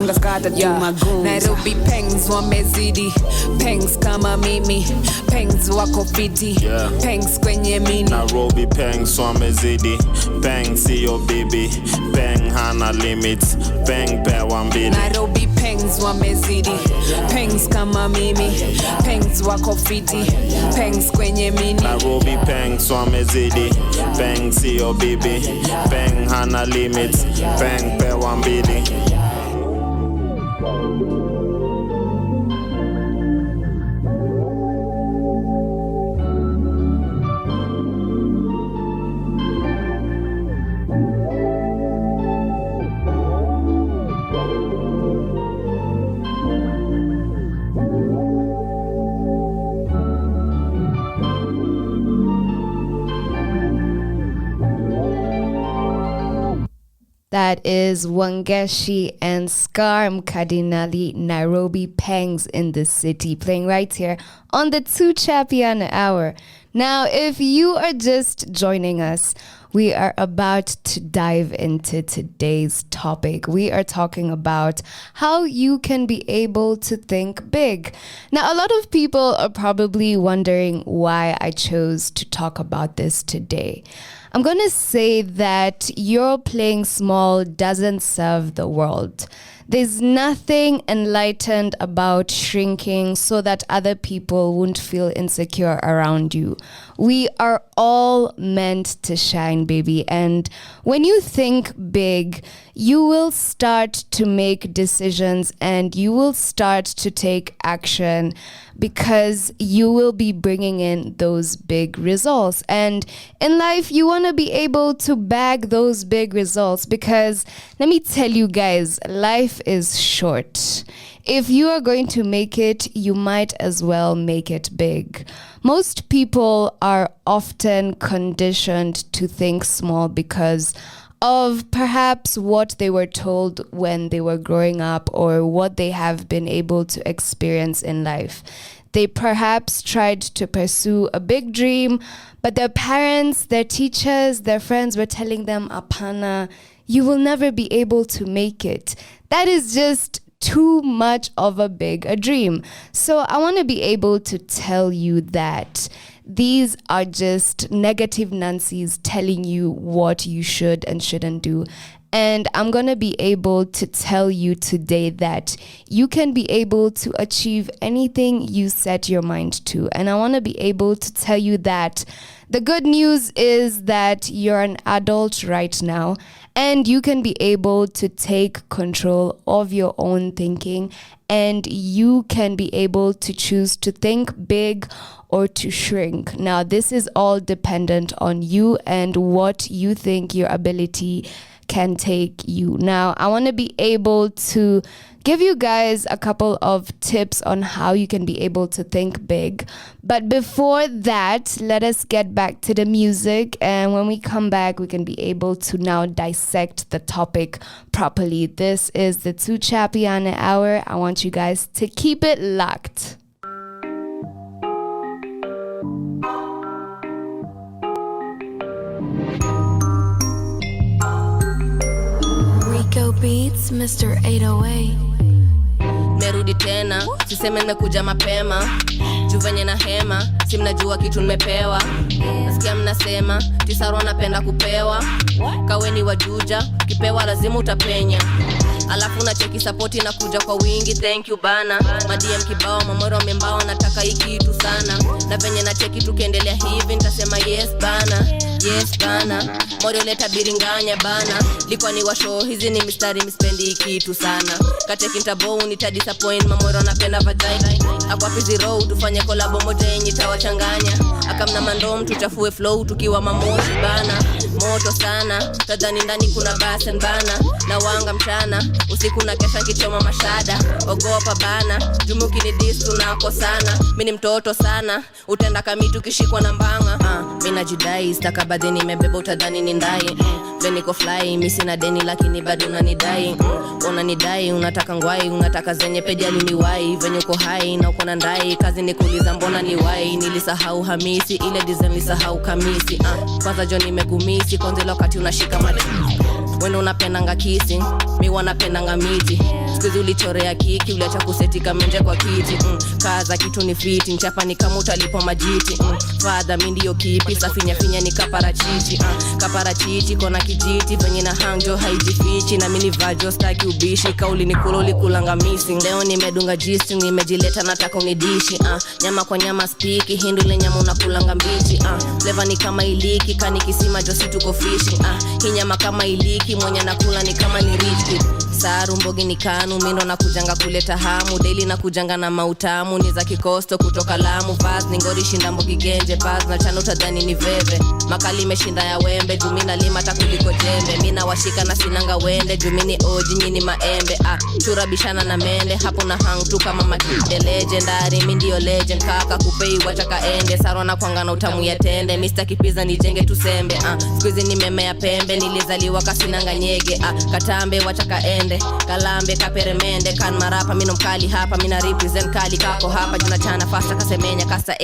Yeah. Nairobi pengs wamezidi, pengs kama mimi, pengs wako fiti, yeah. Pengs kwenye mini. Nairobi pengs wamezidi, pengs siyo bibi, peng hana limits, peng pewa mbili. Nairobi pengs wamezidi, pengs kama mimi, pengs wako fiti, pengs kwenye mini. Nairobi pengs wamezidi, pengs siyo bibi, peng hana limits, peng pewa mbili. That is Wangeshi and Scar Mkadinali, Nairobi Pangs in the City, playing right here on the Tuchapiane Hour. Now, if you are just joining us, we are about to dive into today's topic. We are talking about how you can be able to think big. Now, a lot of people are probably wondering why I chose to talk about this today. I'm going to say that your playing small doesn't serve the world. There's nothing enlightened about shrinking so that other people won't feel insecure around you. We are all meant to shine, baby. And when you think big, you will start to make decisions and you will start to take action because you will be bringing in those big results. And in life, you want to be able to bag those big results because let me tell you guys, life is short. If you are going to make it, you might as well make it big. Most people are often conditioned to think small because of perhaps what they were told when they were growing up or what they have been able to experience in life. They perhaps tried to pursue a big dream, but their parents, their teachers, their friends were telling them, Apana, you will never be able to make it. That is just too much of a dream. So I want to be able to tell you that these are just negative Nancy's telling you what you should and shouldn't do. And I'm going to be able to tell you today that you can be able to achieve anything you set your mind to. And I want to be able to tell you that the good news is that you're an adult right now and you can be able to take control of your own thinking and you can be able to choose to think big or to shrink. Now, this is all dependent on you and what you think your ability can take you. Now, I want to be able to give you guys a couple of tips on how you can be able to think big. But before that, let us get back to the music. And when we come back, we can be able to now dissect the topic properly. This is the Tuchapiane Hour. I want you guys to keep it locked. Rico Beats, Mr. 808. Merudi tena, siseme nimekuja mapema. Juvenye na hema, si mnajua kitu nimepewa. Nasikia mnasema, tisaro anapenda kupewa. Kaweni wajuja, kipewa lazima utapenya. Alafu unacheki support inakuja kwa wingi, thank you bana. Madm kibao, mamoro membao nataka hii kitu sana. Na venye na cheki tukiendelea hivi nitasema yes bana. Yes bana, moyo leta biringanya bana. Likuwa ni washo, hizi ni mistari mispendi kitu sana. Kateki ntabou nitadisappoint, mamoro napenda vagina. Akwa fizi row, tufanye kolabo moja yenye tawachanganya. Akamna mandom, tuchafue flow, tukiwa mamoshi bana. Moto sana, tadhani ndani kuna basen bana. Na wanga mchana, usiku na kesha kichoma mashada. Ogopa bana, jumuki ni distu na ako sana. Mini mtoto sana, utenda kamitu kishikwa na mbanga. Mina jidai, stakabadhi nimebeba utadhani ni ndai. Veniko fly, misi na deni lakini bado unanidai. Unanidai, unataka ngwai, unataka zenye pedia liniwai. Venye uko hai na uko na ndai, kazi ni kuuliza mbona ni wai. Nilisahau hamisi, ile design nilisahau kamisi. Kwanza jo nimekumisi, konzelo wakati unashika mati. Wenu unapendanga kissing, mi wanapendanga miti. Sikuzi ulichorea kiki, uliacha kuseti kamenje kwa kiti. Kaza kitu ni fiti, nchapa ni kama utalipo majiti. Father mi ndio kipi, safinya finya ni kaparachichi. Kaparachichi kona kijiti, venye na hangjo haijifichi. Na mini vajo staki ubishi, kauli ni kulo likulanga missing. Leo nimedunga jisting, nimejileta nataka unidishi. Nyama kwa nyama spiki, hindule nyama unakulanga mbichi. Flavor ni kama iliki, kani kisima josi tuko fishing. Hii nyama kama iliki, mwenye nakula ni kama ni rich kid. Saru mbogi ni kanu, mindo na kujanga kuleta hamu. Daily na kujanga na mautamu, ni za kikosto kutoka Lamu. Vaz ni ngori shinda mbogi genje, paz na chano tadhani ni veve. Makali meshinda ya wembe, jumina lima takuliko jembe. Mina washika na sinanga wende, jumini oji nyini maembe. Chura bishana na mende, hapo na hang tu kama makide. Legendary, mi ndio legend, kaka kupei wacha kaende. Sarona kwanga na utamu ya tende, Mr. Kipiza nijenge tusembe. Squeezy ni meme ya pembe, nilizaliwa kasinanga nyege. Katambe wacha kaende, kalambe kaperemende. Kan marapa mino mkali hapa, mina represent kali kako hapa. Juna chana fasta kasemenya kasa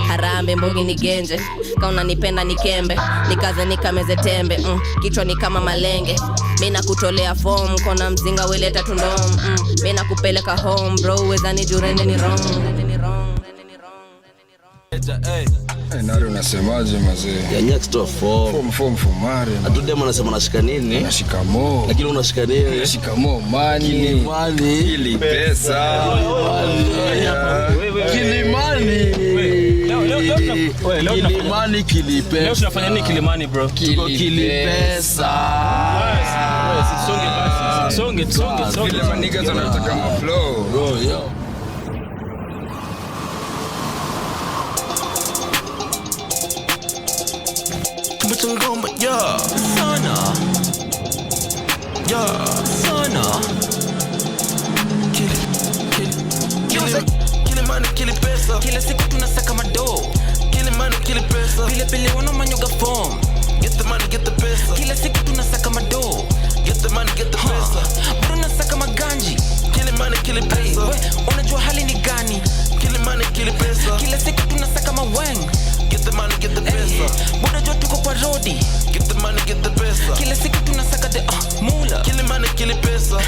harambe mbogi ni genje. Kauna nipenda ni kembe, nikaze nikameze tembe. Kichwa ni kama malenge, mina kutolea form. Kona mzinga weleta tundom, mina kupeleka home bro. Wezani jurende ni wrong. Hey, Nari unasemaje mazee? Ya next to form Mari. Atudema nasema nashika nini? Nashika mo. Lakini unashika nini? Nashika mo money. Kili pesa. Kilimani. Kilipe. Leo tunafanya nini Kilimani bro? Kilipesa. Songe. Vile maniga zanataka ma flow. Bro, yo. Ngomba, yeah, Sonia, yeah, Sonia. Kili money, kili pesa. Kila siku tunasaka mado. Kili money, kili pesa. Pile wana manyoga form. Get the money, get the pesa. Kila siku tunasaka mado. Get the money, get the pesa. Bro nasaka maganji. Kili money, kili pesa. Unajua hali ni gani? Kili money, kili pesa. Kila siku tunasaka maweng. Get the money, get the pesa. Buda jo tuko kwa rodi. Get the money, get the pesa. Kila siku tunasaka de mula. Kili money, kili pesa.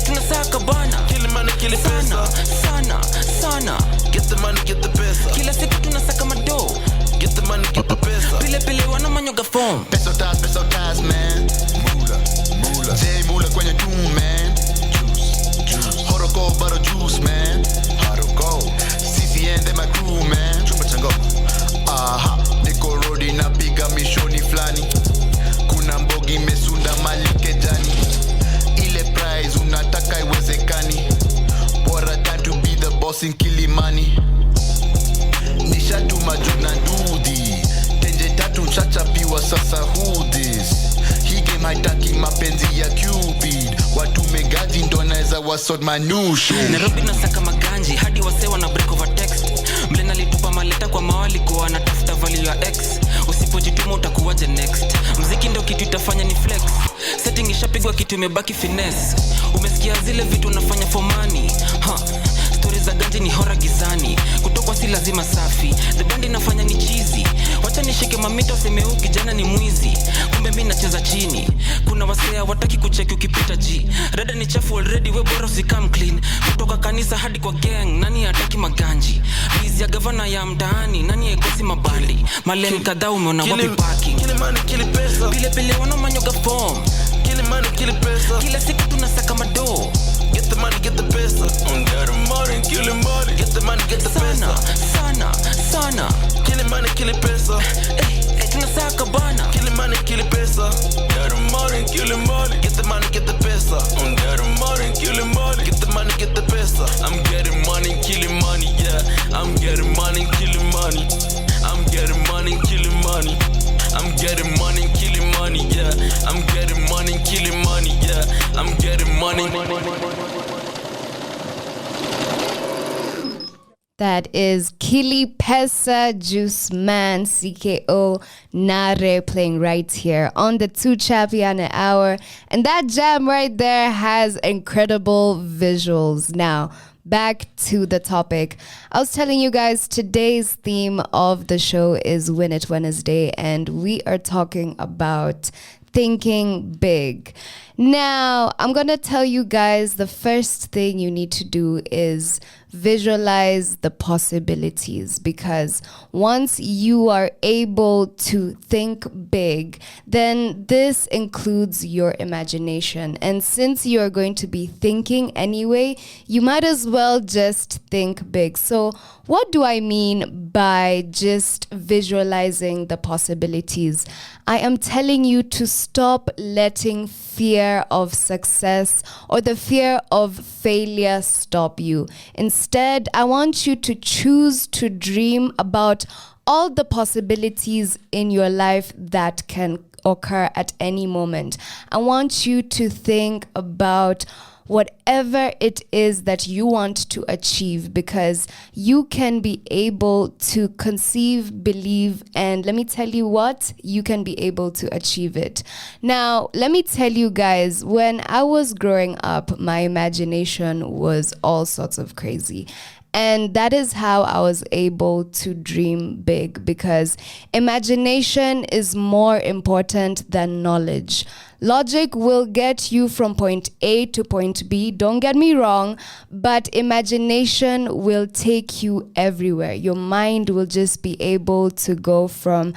Tunasaka bana. Kili money, kili pesa. Sana. Get the money, get the pesa. Kila siku tunasaka mado. Get the money, get the pesa. Pile wana manyoga form. Peso ties, man. Mula. J mula kwenye tune, man. Juice. Horoko butter juice, man. Horoko. CCN they my crew, man. Chupa chango. Aha, niko rodi na piga mishoni flani. Kuna mbogi mesunda malike jani. Ile prize unataka iwezekani. Bora time to be the boss in Kilimani. Nishatuma juna ndudi. Tenje tatu nshachapiwa sasa who this. Hii game haitaki mapenzi ya Cupid. Watu megaji ndo naeza wasod manushu. Nairobi nasaka maganji hadi wasewa na break over text. Mlena litupa maleta kwa mawali kuwa natafuta value ya X. Usipojituma utakuwaje next. Mziki ndo kitu itafanya ni flex. Setting ishapigwa kitu imebaki finesse. Umesikia zile vitu unafanya for money. Stories za ganji ni hora gizani. Kutokwa si lazima safi. The band inafanya ni cheesy. Wacha nishike mamito useme huyu kijana ni mwizi. Kumbe mimi nacheza chini. Kuna wasea wataki kucheki ukipita G. Rada ni chafu already, we bora usikam clean. Kutoka kanisa hadi kwa gang, nani hataki maganji? Busy ya gavana ya mtaani, nani haikosi mabandi? Maleni kadhaa umeona wapi parking? Kili money, kili pesa. Pile wana manyoga form. Kili money, kili pesa. Kila siku tunasaka mado. Get the money, get the pesa. Get the money, kill money. Get the money, get the pesa. Sana. Kill money, kill pesa. Tunasaka bana. Kill money, kill pesa. Get the money, kill money. Get the money, get the pesa. Get the money, kill money. Get the money, get the pesa. I'm getting money, killing money, yeah. I'm getting money, killing money. I'm getting money, killing money. I'm getting money, killing money, yeah. I'm getting money, killing money, yeah. I'm getting money. That is Kili Pesa Juice Man CKO Nare playing right here on the Tuchapiane hour. And that jam right there has incredible visuals. Now, back to the topic. I was telling you guys today's theme of the show is Win It Wednesday, and we are talking about thinking big. Now, I'm going to tell you guys the first thing you need to do is visualize the possibilities, because once you are able to think big, then this includes your imagination. And since you are going to be thinking anyway, you might as well just think big. So what do I mean by just visualizing the possibilities? I am telling you to stop letting fear of success or the fear of failure stop you. Instead, I want you to choose to dream about all the possibilities in your life that can occur at any moment. I want you to think about whatever it is that you want to achieve, because you can be able to conceive, believe, and let me tell you what, you can be able to achieve it. Now, let me tell you guys, when I was growing up, my imagination was all sorts of crazy. And that is how I was able to dream big, because imagination is more important than knowledge. Logic will get you from point A to point B, don't get me wrong, but imagination will take you everywhere. Your mind will just be able to go from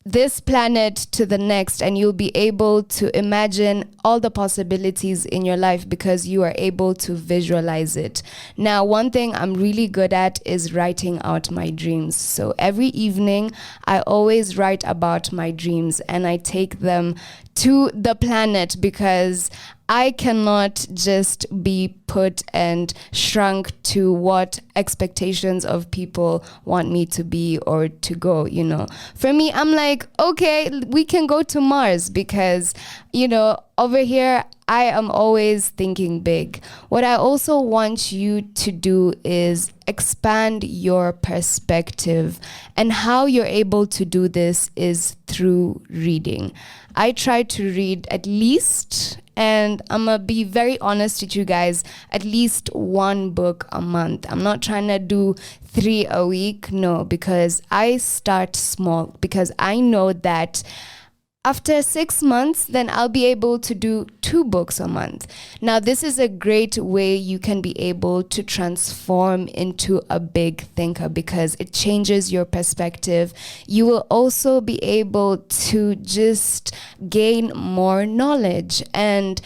this planet to the next, and you'll be able to imagine all the possibilities in your life because you are able to visualize it. Now, one thing I'm really good at is writing out my dreams. So every evening, I always write about my dreams and I take them to the planet, because I cannot just be put and shrunk to what expectations of people want me to be or to go, you know. For me, I'm like, okay, we can go to Mars, because, you know, over here, I am always thinking big. What I also want you to do is expand your perspective. And how you're able to do this is through reading. I try to read at least, and I'm going to be very honest with you guys, at least one book a month. I'm not trying to do 3 a week, no, because I start small, because I know that after 6 months, then I'll be able to do 2 books a month. Now, this is a great way you can be able to transform into a big thinker, because it changes your perspective. You will also be able to just gain more knowledge. And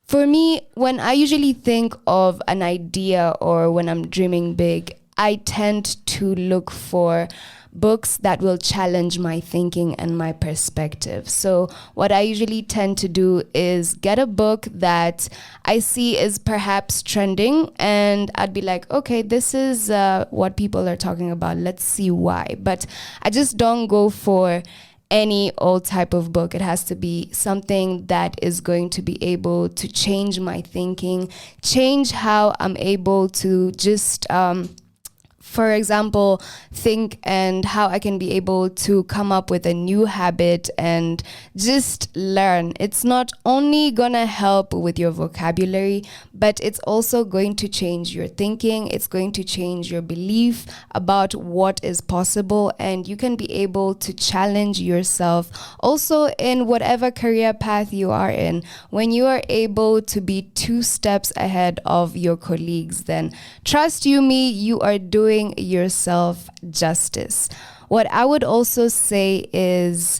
for me, when I usually think of an idea or when I'm dreaming big, I tend to look for books that will challenge my thinking and my perspective. So what I usually tend to do is get a book that I see is perhaps trending, and I'd be like, okay, this is what people are talking about. Let's see why. But I just don't go for any old type of book. It has to be something that is going to be able to change my thinking, change how I'm able to just for example, think, and how I can be able to come up with a new habit and just learn. It's not only gonna help with your vocabulary, but it's also going to change your thinking. It's going to change your belief about what is possible, and you can be able to challenge yourself also in whatever career path you are in. When you are able to be 2 steps ahead of your colleagues, then trust you me, you are doing yourself justice. What I would also say is,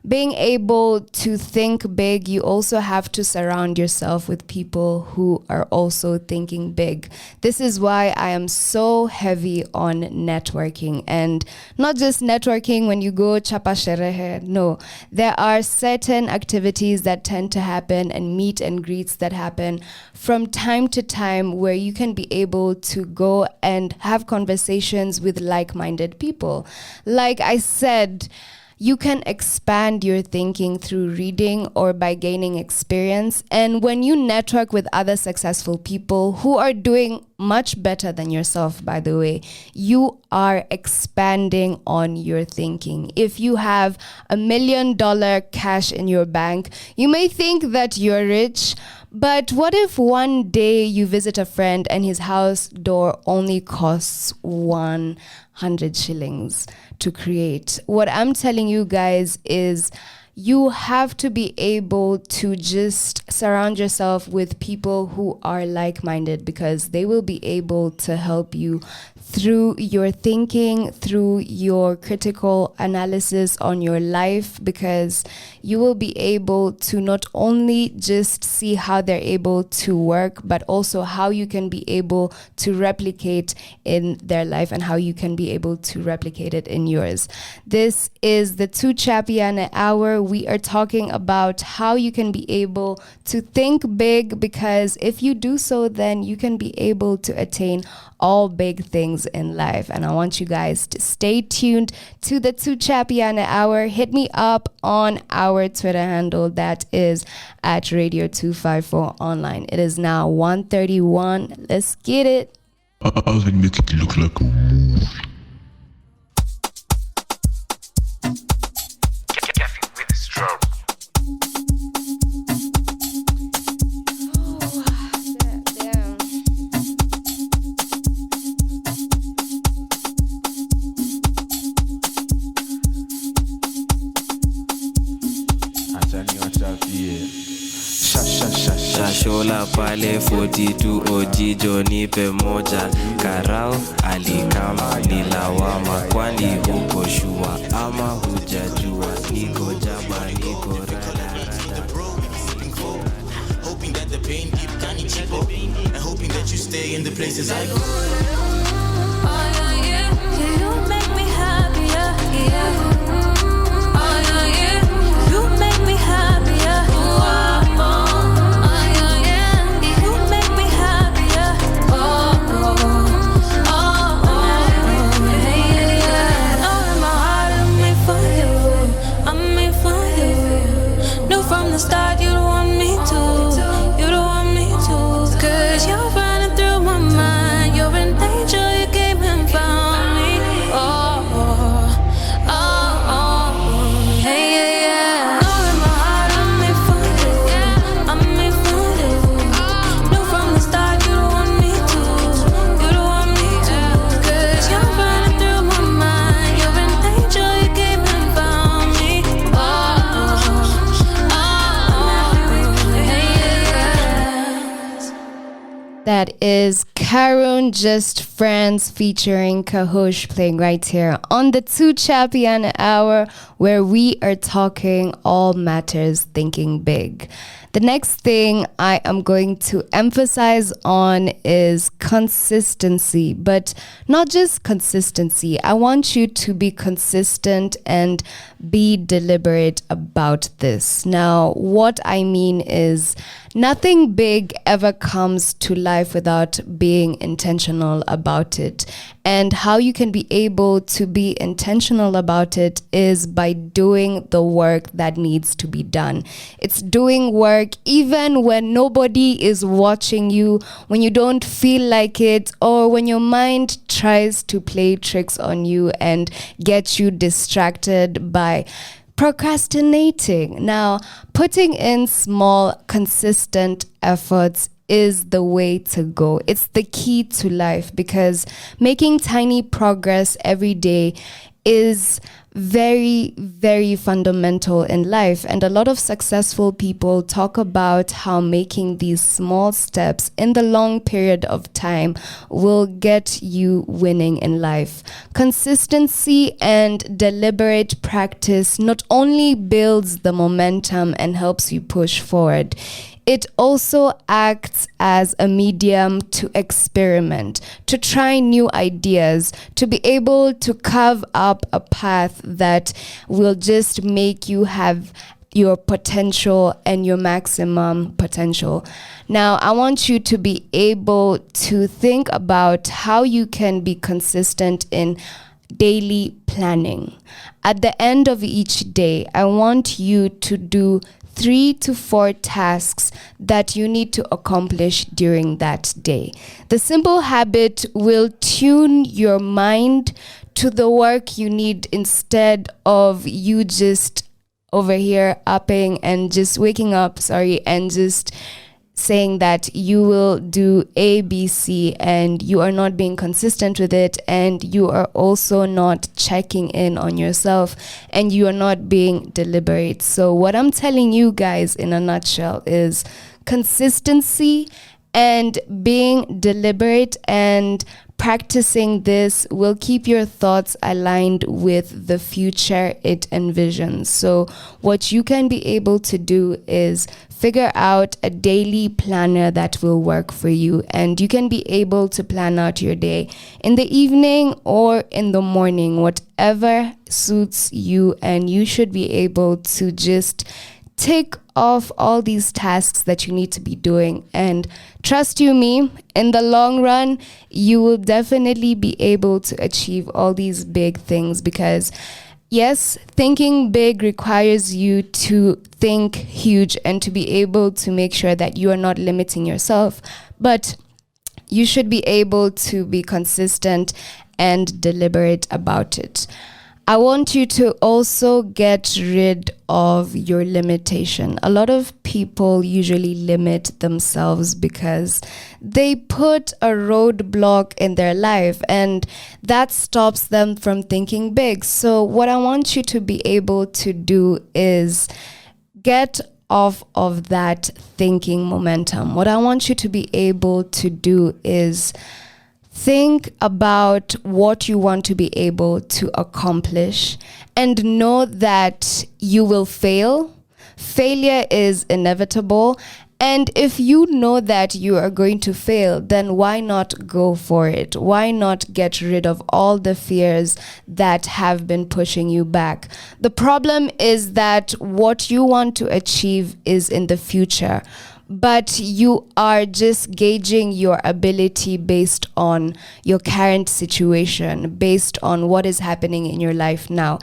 being able to think big, you also have to surround yourself with people who are also thinking big. This is why I am so heavy on networking, and not just networking when you go chapa sherehe. No, there are certain activities that tend to happen and meet and greets that happen from time to time where you can be able to go and have conversations with like-minded people. Like I said, you can expand your thinking through reading or by gaining experience. And when you network with other successful people who are doing much better than yourself, by the way, you are expanding on your thinking. If you have $1 million cash in your bank, you may think that you're rich, but what if one day you visit a friend and his house door only costs 100 shillings to create? What I'm telling you guys is, you have to be able to just surround yourself with people who are like-minded, because they will be able to help you through your thinking, through your critical analysis on your life, because you will be able to not only just see how they're able to work, but also how you can be able to replicate in their life and how you can be able to replicate it in yours. This is the Tuchapiane Hour. We are talking about how you can be able to think big, because if you do so, then you can be able to attain all big things in life. And I want you guys to stay tuned to the Tuchapiane Hour. Hit me up on our Twitter handle, that is at Radio 254 Online. It is now 1:31. Let's get it. I was like, make it look like a movie. Shashola pale 42 ojijo nipe moja karao alikama nilawama kwani huko shua ama hujajua niko jaba niko rada hoping that the pain keep turning cheaper and hoping that you stay in the places I go. You make me happier, you make me happier. From the start, you don't want me to, you don't want me to, 'cause you're running through my mind, you're in danger, you came and found me, oh, oh, oh, oh, hey, yeah, yeah, oh, in my heart, I'm made for you, I'm made for you, no, from the start, you don't want me to, you don't want me to, 'cause you're running through my mind, you're in danger, you came and found me, oh, oh. That is Karun Just Friends featuring Kahush, playing right here on the Tuchapiane Hour, where we are talking all matters thinking big. The next thing I am going to emphasize on is consistency, but not just consistency. I want you to be consistent and be deliberate about this. Now, what I mean is nothing big ever comes to life without being intentional about it. And how you can be able to be intentional about it is by doing the work that needs to be done. It's doing work even when nobody is watching you, when you don't feel like it, or when your mind tries to play tricks on you and get you distracted by procrastinating. Now, putting in small, consistent efforts is the way to go. It's the key to life, because making tiny progress every day is very, very fundamental in life. And a lot of successful people talk about how making these small steps in the long period of time will get you winning in life. Consistency and deliberate practice not only builds the momentum and helps you push forward, it also acts as a medium to experiment, to try new ideas, to be able to carve up a path that will just make you have your potential and your maximum potential. Now, I want you to be able to think about how you can be consistent in daily planning. At the end of each day, I want you to do 3 to 4 tasks that you need to accomplish during that day. The simple habit will tune your mind to the work you need, instead of you just over here upping and just waking up, and just saying that you will do A, B, C, and you are not being consistent with it, and you are also not checking in on yourself, and you are not being deliberate. So what I'm telling you guys in a nutshell is consistency and being deliberate and practicing this will keep your thoughts aligned with the future it envisions. So what you can be able to do is figure out a daily planner that will work for you, and you can be able to plan out your day in the evening or in the morning, whatever suits you, and you should be able to just tick off all these tasks that you need to be doing. And trust you me, in the long run, you will definitely be able to achieve all these big things, because yes, thinking big requires you to think huge and to be able to make sure that you are not limiting yourself, but you should be able to be consistent and deliberate about it. I want you to also get rid of your limitation. A lot of people usually limit themselves because they put a roadblock in their life, and that stops them from thinking big. So what I want you to be able to do is get off of that thinking momentum. What I want you to be able to do is think about what you want to be able to accomplish and know that you will fail. Failure is inevitable. And if you know that you are going to fail, then why not go for it? Why not get rid of all the fears that have been pushing you back? The problem is that what you want to achieve is in the future, but you are just gauging your ability based on your current situation, based on what is happening in your life now.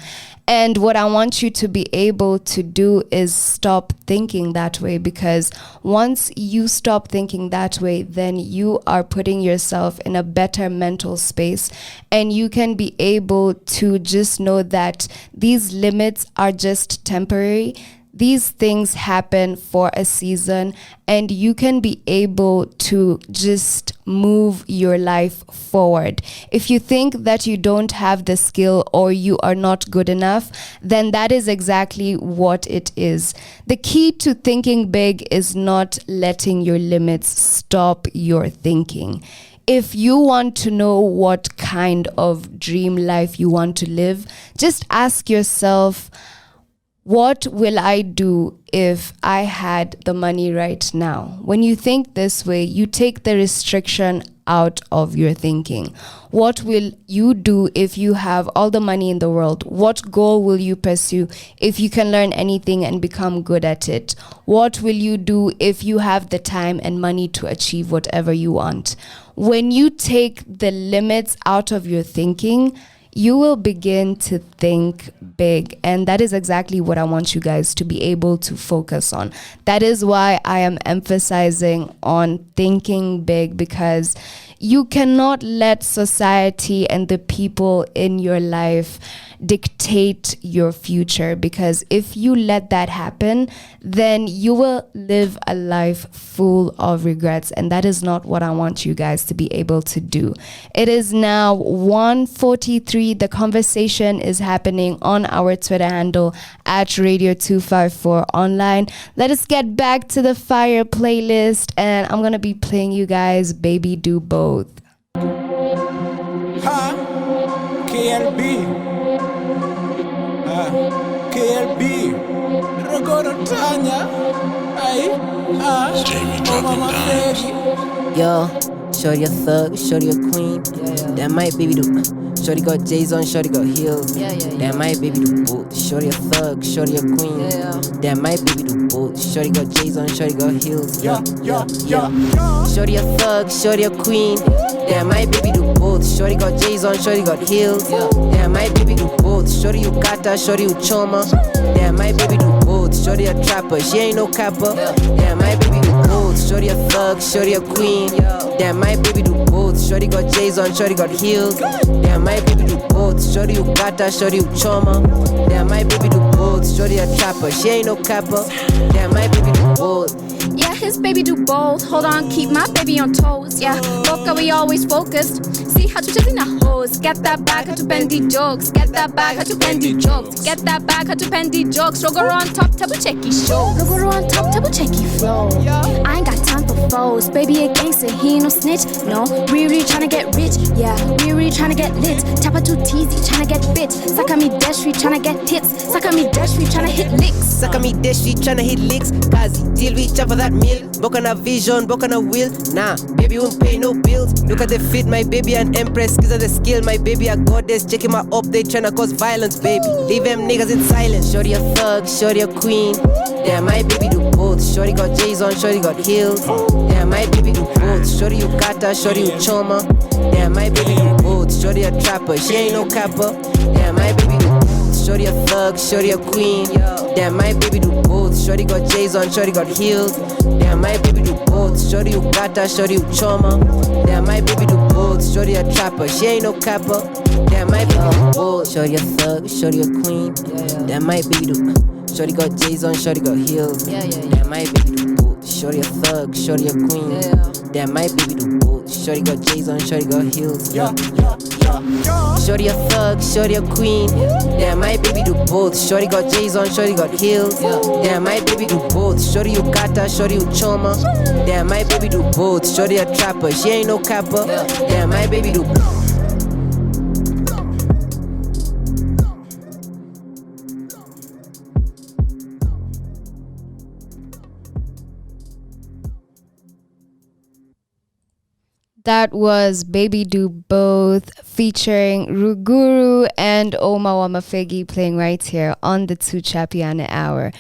And what I want you to be able to do is stop thinking that way, because once you stop thinking that way, then you are putting yourself in a better mental space, and you can be able to just know that these limits are just temporary. These things happen for a season, and you can be able to just move your life forward. If you think that you don't have the skill or you are not good enough, then that is exactly what it is. The key to thinking big is not letting your limits stop your thinking. If you want to know what kind of dream life you want to live, just ask yourself, what will I do if I had the money right now? When you think this way, you take the restriction out of your thinking. What will you do if you have all the money in the world? What goal will you pursue if you can learn anything and become good at it? What will you do if you have the time and money to achieve whatever you want? When you take the limits out of your thinking, you will begin to think big. And that is exactly what I want you guys to be able to focus on. That is why I am emphasizing on thinking big, because you cannot let society and the people in your life dictate your future, because if you let that happen, then you will live a life full of regrets, and that is not what I want you guys to be able to do. It is now 1:43. The conversation is happening on our Twitter handle at Radio 254 Online. Let us get back to the fire playlist, and I'm gonna be playing you guys Baby Do Both. Ha, KLB. KLB, Rogodo Tanya, Yo, shorty a thug, shorty a queen. That might baby do. Shorty got J's on, shorty got heels. That might baby do both. Shorty a thug, shorty a queen. That might baby do both. Shorty got J's on, shorty got heels. Shorty a thug, shorty a queen. That might baby do both. Shorty got J's on, shorty got heels. That might baby do both. Shorty you kata, shorty you choma. That might baby do both. Shorty a trapper, she ain't no capper. That might baby do both. Shorty a thug, shorty a queen. That might baby do both. Shorty got J's on, shorty got heels. That might baby do both. Shorty you kata, shorty you choma. That might baby do both. Shorty a trapper, she ain't no capper. That might baby do both. Yeah, focus, baby do both. Hold on, keep my baby on toes. Yeah, look, are we always focused? See how to in a hose. Get that bag, how to bendy jokes. Get that bag, how to bendy jokes. Get that bag, how to bendy jokes. Roger on top, table checky show. Roger on top, table checky flow. I ain't got time for foes. Baby a gangster, he ain't no snitch. No, we really tryna get rich. Yeah, we really tryna get lit. Tapa too teasy, tryna get bit. Suck on me dash, we tryna get hits. Suck on me dash, we tryna hit licks. Suck on me dash, we tryna hit licks. Kazi, deal we chop for that meal. Book on a vision, book on a will. Nah, baby won't pay no bills. Look at the fit, my baby an empress. Kids are the skill, my baby a goddess. Checking my up, they tryna cause violence, baby. Leave them niggas in silence. Shorty a thug, shorty a queen. Damn, my baby do both. Shorty got J's on, shorty got heels. Damn, my baby do both. Shorty you kata, shorty you choma. Damn, my baby do both. Shorty a trapper, she ain't no capper. Damn, my baby do both. Shorty a thug, shorty a queen. Damn, my baby do both. Shorty got J's on, shorty got heels. Damn, my baby do both. Shorty you kata, shorty you choma. Damn, my baby do both. Shorty a trapper, she ain't no capper. Damn, my baby do both. Shorty a thug, shorty a queen. Damn, my baby do. Shorty got J's on, shorty got heels. Damn, my baby do both. Shorty a thug, shorty a queen. Damn, my baby do both. Shorty got J's on, shorty got heels. Shorty a thug, shorty a queen. Damn, my baby do both. Shorty got J's on, shorty got heels. Damn, my baby do both. Shorty you kata, shorty you choma. Damn, my baby do both. Shorty a trapper, she ain't no capper. Damn, my baby do both. That was Baby Do Both featuring Ruguru and Oma Wamafegi playing right here on the Tuchapiane Hour.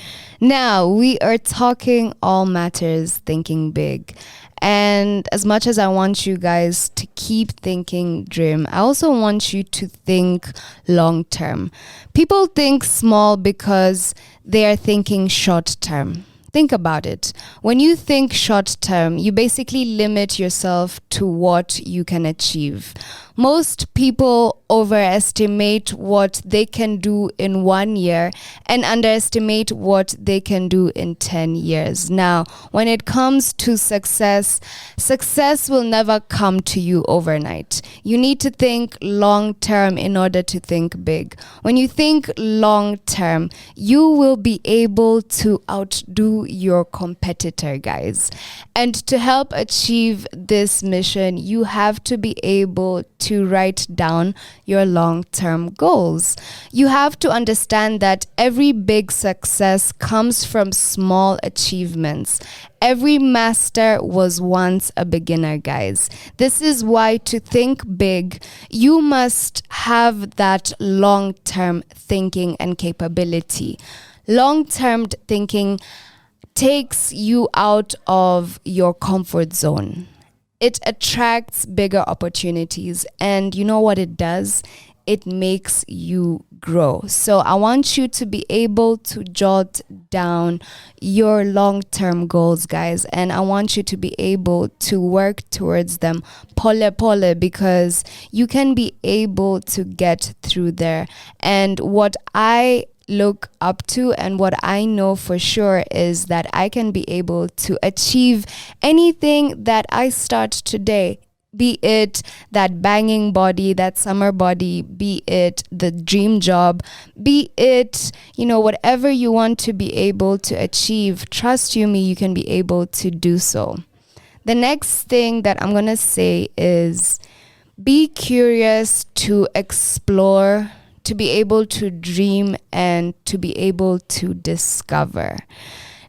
Now, we are talking all matters, thinking big. And as much as I want you guys to keep thinking dream, I also want you to think long term. People think small because they are thinking short term. Think about it. When you think short term, you basically limit yourself to what you can achieve. Most people overestimate what they can do in 1 year and underestimate what they can do in 10 years. Now, when it comes to success, success will never come to you overnight. You need to think long term in order to think big. When you think long term, you will be able to outdo your competitor, guys. And to help achieve this mission, you have to be able to write down your long-term goals. You have to understand that every big success comes from small achievements. Every master was once a beginner, guys. This is why to think big, you must have that long-term thinking and capability. Long-term thinking takes you out of your comfort zone. It attracts bigger opportunities, and you know what it does? It makes you grow. So I want you to be able to jot down your long-term goals, guys, and I want you to be able to work towards them pole pole, because you can be able to get through there. And what I look up to and what I know for sure is that I can be able to achieve anything that I start today. Be it that banging body, that summer body, be it the dream job, be it, whatever you want to be able to achieve, trust you me, you can be able to do so. The next thing that I'm going to say is be curious to explore, to be able to dream, and to be able to discover.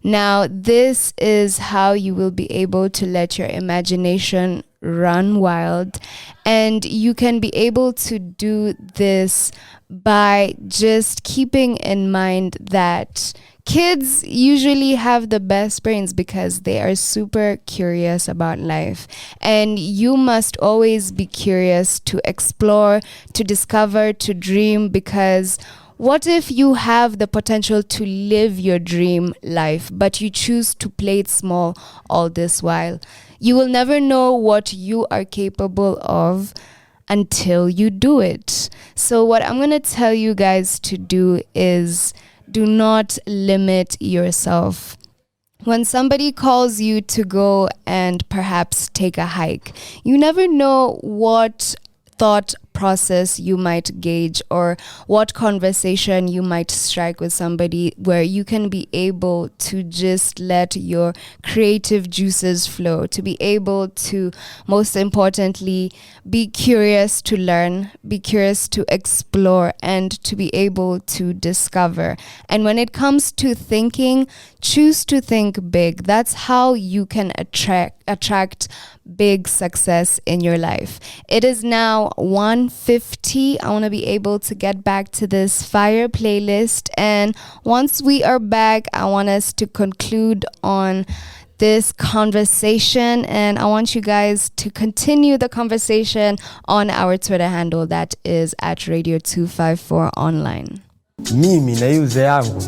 Now, this is how you will be able to let your imagination run wild, and you can be able to do this by just keeping in mind that kids usually have the best brains because they are super curious about life, and you must always be curious to explore, to discover, to dream, because what if you have the potential to live your dream life, but you choose to play it small all this while? You will never know what you are capable of until you do it. So what I'm going to tell you guys to do is do not limit yourself. When somebody calls you to go and perhaps take a hike, you never know what thought process you might gauge or what conversation you might strike with somebody where you can be able to just let your creative juices flow, to be able to, most importantly, be curious to learn, be curious to explore, and to be able to discover. And when it comes to thinking, choose to think big. That's how you can attract big success in your life. It is now 1:50. I want to be able to get back to this fire playlist, and once we are back, I want us to conclude on this conversation, and I want you guys to continue the conversation on our Twitter handle, that is @radio254online. Mimi na yuze yangu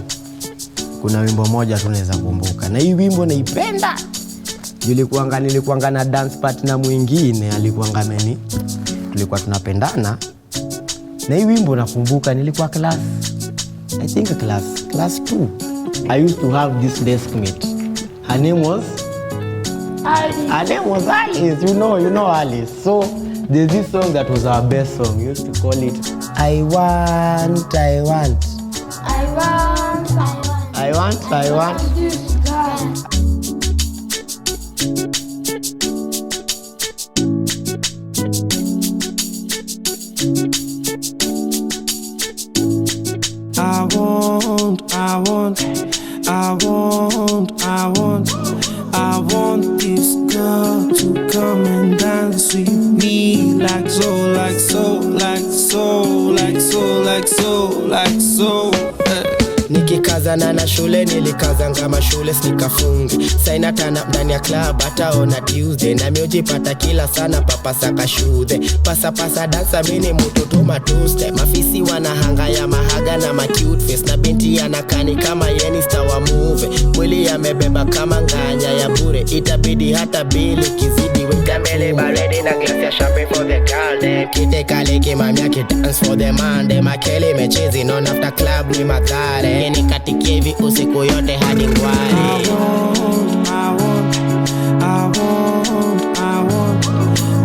kuna wimbo moja tunaweza kumbuka, na hii wimbo naipenda. Nilikuanga na dance partner mwingine, alikuanga meni, tulikuwa tunapendana. Na hii wimbo nakumbuka nilikuwa class 2. I used to have this desk mate. Her name was Alice. You know Alice. So there's this song that was our best song. We used to call it I want. I want this girl to come and dance with me like so. Nikikazana na shule nilikazanga kama shule sikafungi. Saina tana ndani ya club hataona Tuesday, na miojipata kila sana papa saka shude. Pasa dansa mini mtoto matuste. Mafisi wanahanga ya mahaga na ma cute face, na binti anakani kama yeni star wa movie. Mwili yamebeba kama nganya ya bure, itabidi hata bili kizidi weka mbele baridi na glass ya champagne for the girl. Dem kite kale kimamia ki dance for the man. Dem akele mechezi non after club ni magare. Nikatikie hivi usiku yote hadi ngwari.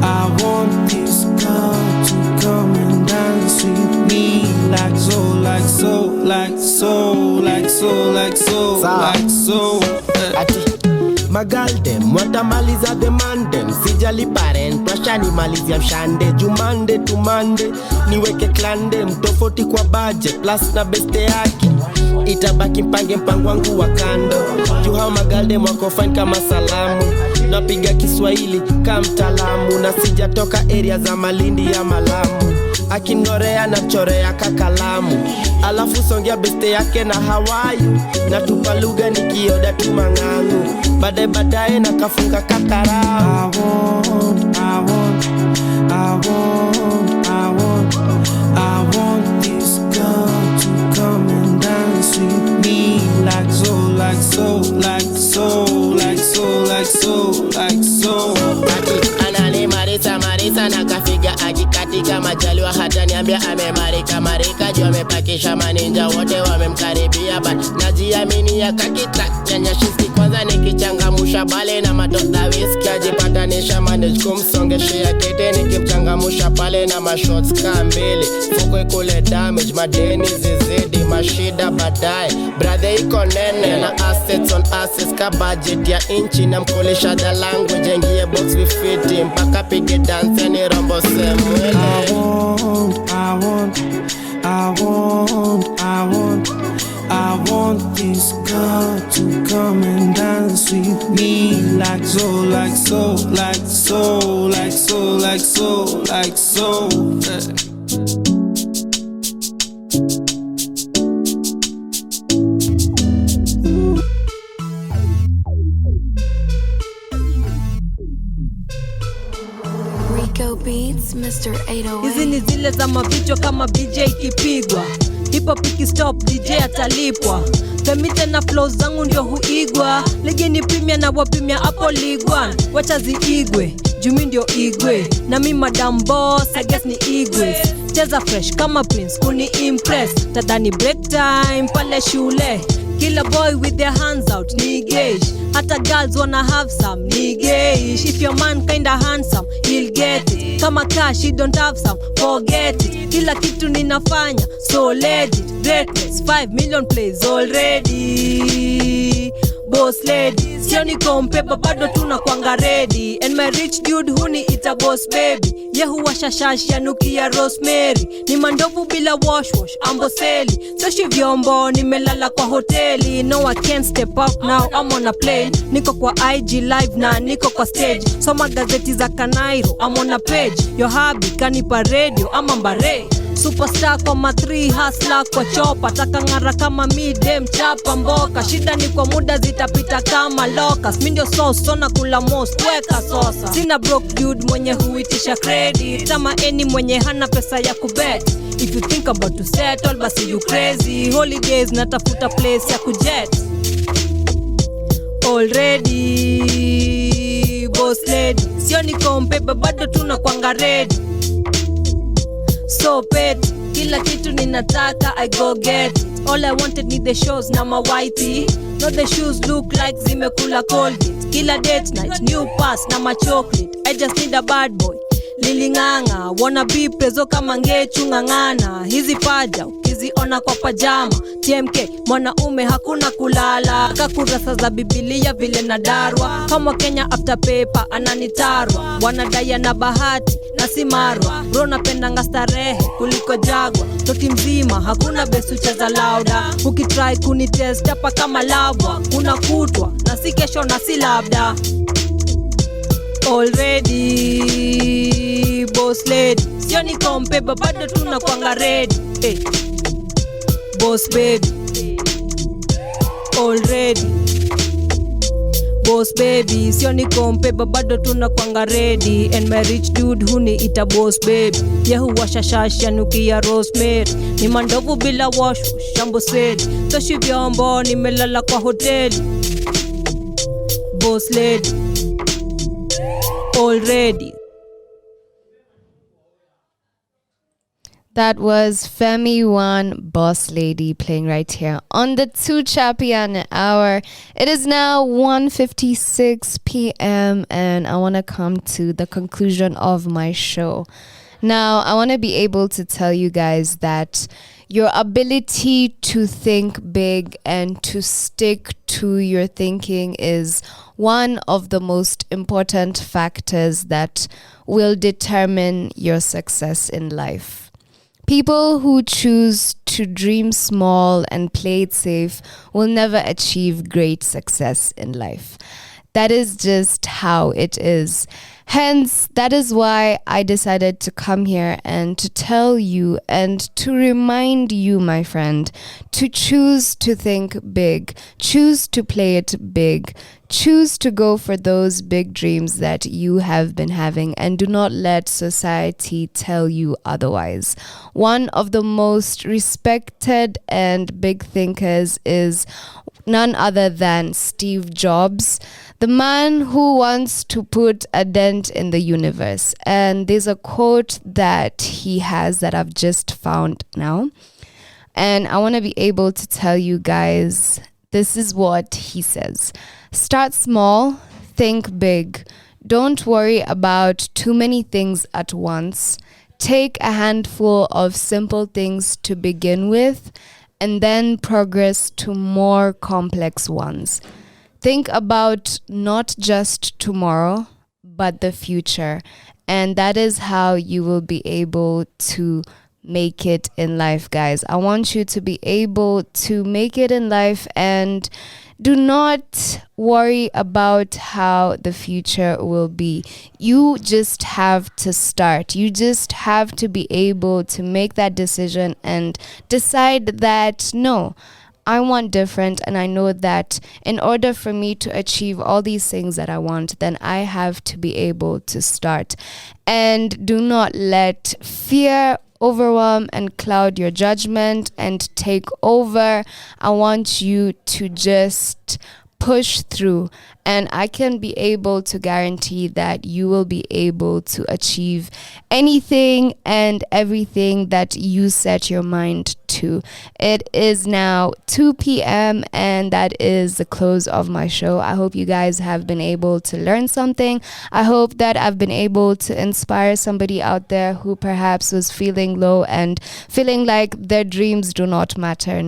I want this girl to come and dance with me like so. Ati magaldem watamaliza demandem, sijali parent washani malizia mshande. Jumande to Monday niweke klande, mtofauti kwa budget plus na beste yake. Itabaki mpango wangu wa kando. Juhao magaldem wako fine kama salamu. Napiga Kiswahili kama mtaalamu, na sijatoka area za Malindi ya Malamu. Akinorea na chorea kakalamu, alafu songea beste yake na Hawaii. Na tupa lugha nikioda tu mangangu, baadaye na kafunga kakarao. I want this girl to come and dance with me like so. Anani marisa na kafiga akikatika majaliwa, hata niambia amemarika juu amepakisha maninja wote wamemkaribia, but najiamini ya kakitrack nyanya shiski kwanza nikichangamusha bale na matota whisky ajipatanisha manage kumsongeshea kete nikimchangamusha pale na mashots kambele fuko ikule damage madeni zizidi mashida baadaye brother iko nene na assets on assets ka budget ya inchi na mkulisha the language ingie box we fit mpaka pige dance ni rombo semwele. I want this girl to come and dance with me like so. Rico Beats, Mr. 808. Hizi ni zile za mavichwa kama BJ ikipigwa. Hip hop ikistop DJ atalipwa. Femite na flows zangu ndio huigwa. Ligi ni premier na wapimia hapo League 1. Wacha ziigwe, jumi ndio igwe. Na mi madam boss, I guess ni igwe. Cheza fresh kama Prince, kuni impress. Tadani break time, pale shule. Killer boy with their hands out, nigga. Hata girls wanna have some, nigga. If your man kinda handsome, he'll get it. Kama cash, he don't have some, forget it. Kila kitu ninafanya, so legit. Greatness, 5 million plays already. Boss lady, sioni kompepa bado tunakwanga ready. And my rich dude huni ita boss baby. Yehu washash yanukia rosemary. Ni mandovu bila wash amboseli. Sashi vyombo nimelala kwa hoteli. No I can't step up now, I'm on a plane. Niko kwa IG live na niko kwa stage. Soma gazeti za Kanairo, I'm on a page. Your hobby kanipa radio, I'm ambare. Superstar kwa ma3 hustler kwa chopa. Taka ngara kama midem chapa mboka. Shida ni kwa muda zitapita kama locust. Mindio sauce sona kula most weka sosa. Sina broke dude mwenye huitisha credit. Tama any mwenye hana pesa ya kubet. If you think about to settle basi you crazy. Holidays natafuta place ya kujet. Already boss lady. Sioni kompepa bado tunakwanga ready. So pet, kila kitu ninataka, I go get it. All I wanted need the shows na ma whitey. Not the shoes look like zimekula Colgate. Kila date night, new pass na ma chocolate. I just need a bad boy, lilinganga. Wanna be prezo kama ngechu ngangana. Hizi paja, ukiziona kwa pajama. TMK, mwanaume hakuna kulala. Kakurasa za Biblia vile na darwa. Kama Kenya after paper, ananitarwa. Wanadaya na bahati, na simarwa. Bro napendanga starehe, kuliko jagwa. Toti mzima, hakuna besu chaza lauda. Ukitry kunitest, hapa kama labwa. Kuna kutwa, na si kesho na si labda. Already boss lady. Sioni kompepa bado tunakwanga ready. Hey. Boss baby. Already boss baby. Sioni kompepa bado tunakwanga ready. And my rich dude huni ita boss baby. Yehu washash yanukia rosemary. Ni mandovu bila wash amboseli. Sashi vyombo nimelala kwa hoteli. Boss lady. Already. That was Femi One Boss Lady playing right here on the Tuchapiane hour. It is now 1:56 p.m. and I want to come to the conclusion of my show. Now, I want to be able to tell you guys that your ability to think big and to stick to your thinking is one of the most important factors that will determine your success in life. People who choose to dream small and play it safe will never achieve great success in life. That is just how it is. Hence, that is why I decided to come here and to tell you and to remind you, my friend, to choose to think big, choose to play it big, choose to go for those big dreams that you have been having, and do not let society tell you otherwise. One of the most respected and big thinkers is none other than Steve Jobs, the man who wants to put a dent in the universe. And there's a quote that he has that I've just found now. And I want to be able to tell you guys, this is what he says. Start small, think big. Don't worry about too many things at once. Take a handful of simple things to begin with, and then progress to more complex ones. Think about not just tomorrow, but the future. And that is how you will be able to make it in life, guys. I want you to be able to make it in life, and do not worry about how the future will be. You just have to start. You just have to be able to make that decision and decide that, no, I want different, and I know that in order for me to achieve all these things that I want, then I have to be able to start. And do not let fear overwhelm and cloud your judgment and take over. I want you to just push through And I can be able to guarantee that you will be able to achieve anything and everything that you set your mind to. It is now 2 p.m. and that is the close of my show. I hope you guys have been able to learn something. I hope that I've been able to inspire somebody out there who perhaps was feeling low and feeling like their dreams do not matter.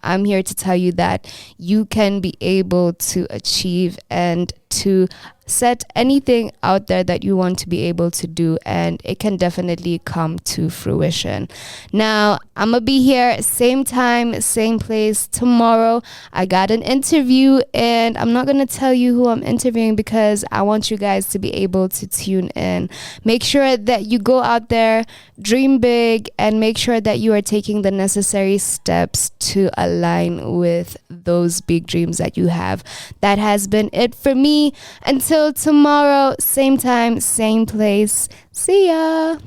I'm here to tell you that you can be able to achieve and to set anything out there that you want to be able to do, and it can definitely come to fruition. Now, I'm gonna be here same time, same place tomorrow. I got an interview, and I'm not gonna tell you who I'm interviewing because I want you guys to be able to tune in. Make sure that you go out there, dream big, and make sure that you are taking the necessary steps to align with those big dreams that you have. That has been it for me. Until tomorrow, same time, same place. See ya.